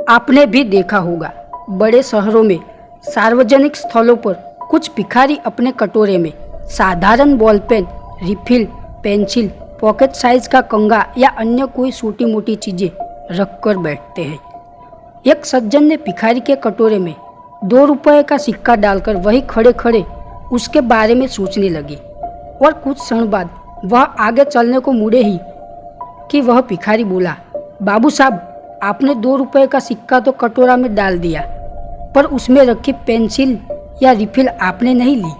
आपने भी देखा होगा, बड़े शहरों में सार्वजनिक स्थलों पर कुछ भिखारी अपने कटोरे में साधारण ball pen, refill, pencil, pocket size का कंघा या अन्य कोई छोटी मोटी चीज़ें रख कर बैठते हैं। एक सज्जन ने भिखारी के कटोरे में 2 रुपए का सिक्का डालकर वही खड़े खड़े उसके बारे में सोचने लगे और कुछ क्षण बाद वह आगे चलने को मुड़े ही कि वह भिखारी बोला, बाबू साहब, आपने 2 रुपए का सिक्का तो कटोरा में डाल दिया, पर उसमें रखी पेंसिल या रिफिल आपने नहीं ली।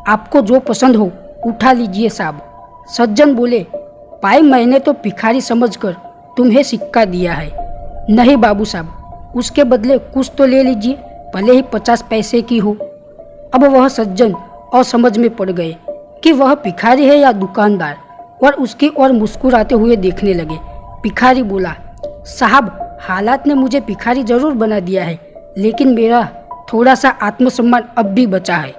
आपको जो पसंद हो उठा लीजिए साहब। सज्जन बोले, भाई मैंने तो भिखारी समझकर तुम्हें सिक्का दिया है। नहीं बाबू साहब, उसके बदले कुछ तो ले लीजिए, भले ही 50 पैसे की हो। अब वह सज्जन असमझ में पड़ गए कि वह भिखारी है या दुकानदार, और उसकी ओर मुस्कुराते हुए देखने लगे। भिखारी बोला, साहब, हालात ने मुझे भिखारी जरूर बना दिया है, लेकिन मेरा थोड़ा सा आत्मसम्मान अब भी बचा है।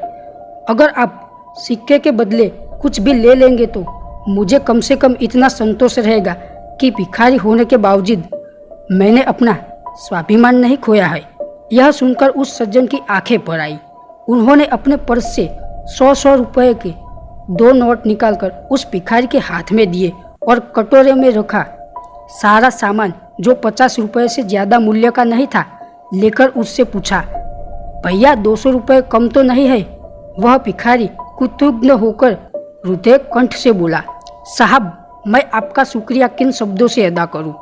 अगर आप सिक्के के बदले कुछ भी ले लेंगे तो मुझे कम से कम इतना संतोष रहेगा कि भिखारी होने के बावजूद मैंने अपना स्वाभिमान नहीं खोया है। यह सुनकर उस सज्जन की आंखें भर आई। उन्होंने अपने पर्स से 100 रुपए के 2 नोट निकालकर उस भिखारी के हाथ में दिए और कटोरे में रखा सारा सामान, जो 50 रुपए से ज़्यादा मूल्य का नहीं था, लेकर उससे पूछा, भैया 200 रुपये कम तो नहीं है? वह भिखारी कृतज्ञ होकर रुदे कंठ से बोला, साहब, मैं आपका शुक्रिया किन शब्दों से अदा करूं?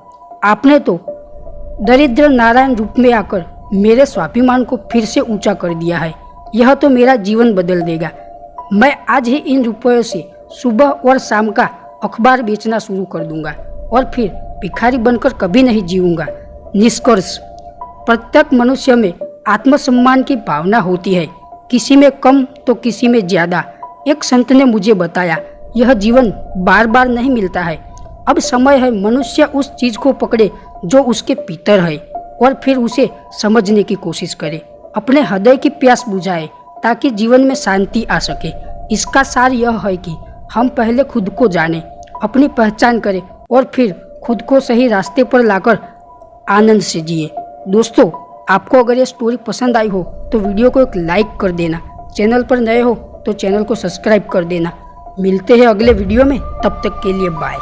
आपने तो दरिद्र नारायण रूप में आकर मेरे स्वाभिमान को फिर से ऊंचा कर दिया है। यह तो मेरा जीवन बदल देगा। मैं आज ही इन रुपयों से सुबह और शाम का अखबार बेचना शुरू कर दूंगा और फिर भिखारी बनकर कभी नहीं जीऊंगा। निष्कर्ष, प्रत्येक मनुष्य में आत्मसम्मान की भावना होती है, किसी में कम तो किसी में ज़्यादा। एक संत ने मुझे बताया, यह जीवन बार बार नहीं मिलता है। अब समय है मनुष्य उस चीज़ को पकड़े जो उसके भीतर है और फिर उसे समझने की कोशिश करे, अपने हृदय की प्यास बुझाए ताकि जीवन में शांति आ सके। इसका सार यह है कि हम पहले खुद को जानें, अपनी पहचान करें और फिर खुद को सही रास्ते पर लाकर आनंद से जिए। दोस्तों, आपको अगर ये स्टोरी पसंद आई हो तो वीडियो को एक लाइक कर देना। चैनल पर नए हो तो चैनल को सब्सक्राइब कर देना। मिलते हैं अगले वीडियो में, तब तक के लिए बाय।